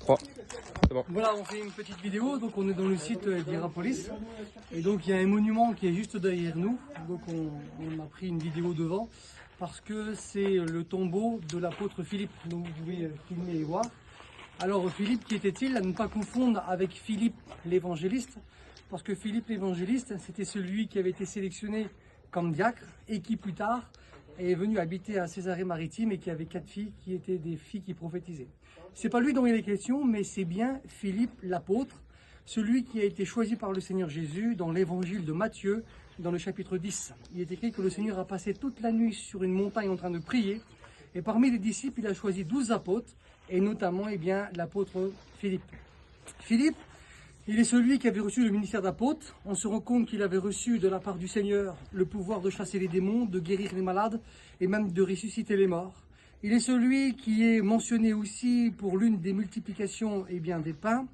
3, c'est bon. Voilà, on fait une petite vidéo, donc on est dans le site d'Hierapolis, et donc il y a un monument qui est juste derrière nous, donc on a pris une vidéo devant, parce que c'est le tombeau de l'apôtre Philippe, donc vous pouvez filmer et voir. Alors Philippe, qui était-il? À ne pas confondre avec Philippe l'évangéliste, parce que Philippe l'évangéliste, c'était celui qui avait été sélectionné comme diacre, et qui plus tard est venu habiter à Césarée-Maritime et qui avait 4 filles qui étaient des filles qui prophétisaient. C'est pas lui dont il est question, mais c'est bien Philippe l'apôtre, celui qui a été choisi par le Seigneur Jésus dans l'évangile de Matthieu, dans le chapitre 10. Il est écrit que le Seigneur a passé toute la nuit sur une montagne en train de prier, et parmi les disciples, il a choisi 12 apôtres, et notamment l'apôtre Philippe. Philippe, il est celui qui avait reçu le ministère d'apôtre. On se rend compte qu'il avait reçu de la part du Seigneur le pouvoir de chasser les démons, de guérir les malades et même de ressusciter les morts. Il est celui qui est mentionné aussi pour l'une des multiplications des pains.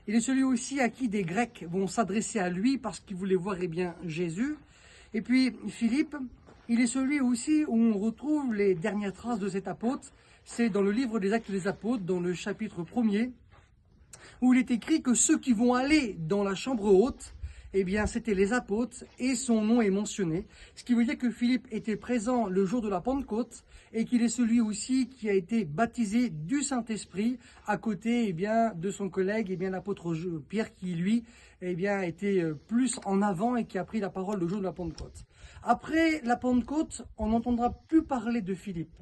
Il est celui aussi à qui des Grecs vont s'adresser à lui parce qu'ils voulaient voir Jésus. Et puis Philippe, il est celui aussi où on retrouve les dernières traces de cet apôtre. C'est dans le livre des Actes des Apôtres, dans le chapitre 1er, où il est écrit que ceux qui vont aller dans la chambre haute, c'était les apôtres, et son nom est mentionné. Ce qui veut dire que Philippe était présent le jour de la Pentecôte, et qu'il est celui aussi qui a été baptisé du Saint-Esprit, à côté de son collègue, l'apôtre Pierre, qui lui, était plus en avant et qui a pris la parole le jour de la Pentecôte. Après la Pentecôte, on n'entendra plus parler de Philippe.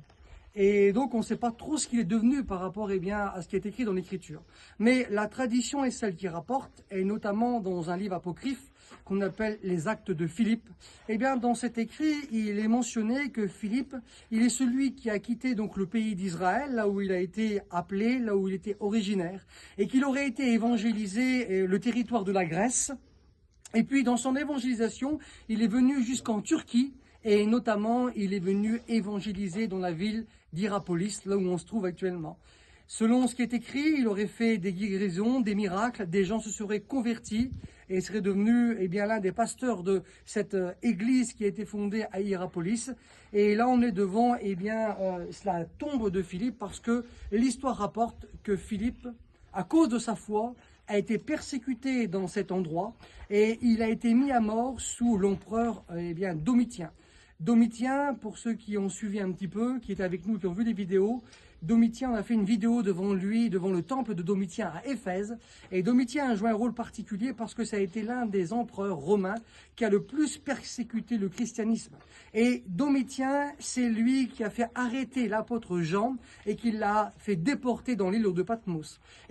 Et donc, on ne sait pas trop ce qu'il est devenu par rapport à ce qui est écrit dans l'Écriture. Mais la tradition est celle qui rapporte, et notamment dans un livre apocryphe qu'on appelle les Actes de Philippe. Dans cet écrit, il est mentionné que Philippe, il est celui qui a quitté donc le pays d'Israël, là où il a été appelé, là où il était originaire, et qu'il aurait été évangélisé le territoire de la Grèce. Et puis, dans son évangélisation, il est venu jusqu'en Turquie, et notamment, il est venu évangéliser dans la ville d'Hierapolis, là où on se trouve actuellement. Selon ce qui est écrit, il aurait fait des guérisons, des miracles, des gens se seraient convertis et serait devenu l'un des pasteurs de cette église qui a été fondée à Hierapolis. Et là, on est devant la tombe de Philippe, parce que l'histoire rapporte que Philippe, à cause de sa foi, a été persécuté dans cet endroit et il a été mis à mort sous l'empereur Domitien. Domitien, pour ceux qui ont suivi un petit peu, qui étaient avec nous, qui ont vu les vidéos, Domitien, on a fait une vidéo devant lui, devant le temple de Domitien à Éphèse. Et Domitien a joué un rôle particulier parce que ça a été l'un des empereurs romains qui a le plus persécuté le christianisme. Et Domitien, c'est lui qui a fait arrêter l'apôtre Jean et qui l'a fait déporter dans l'île de Patmos. Et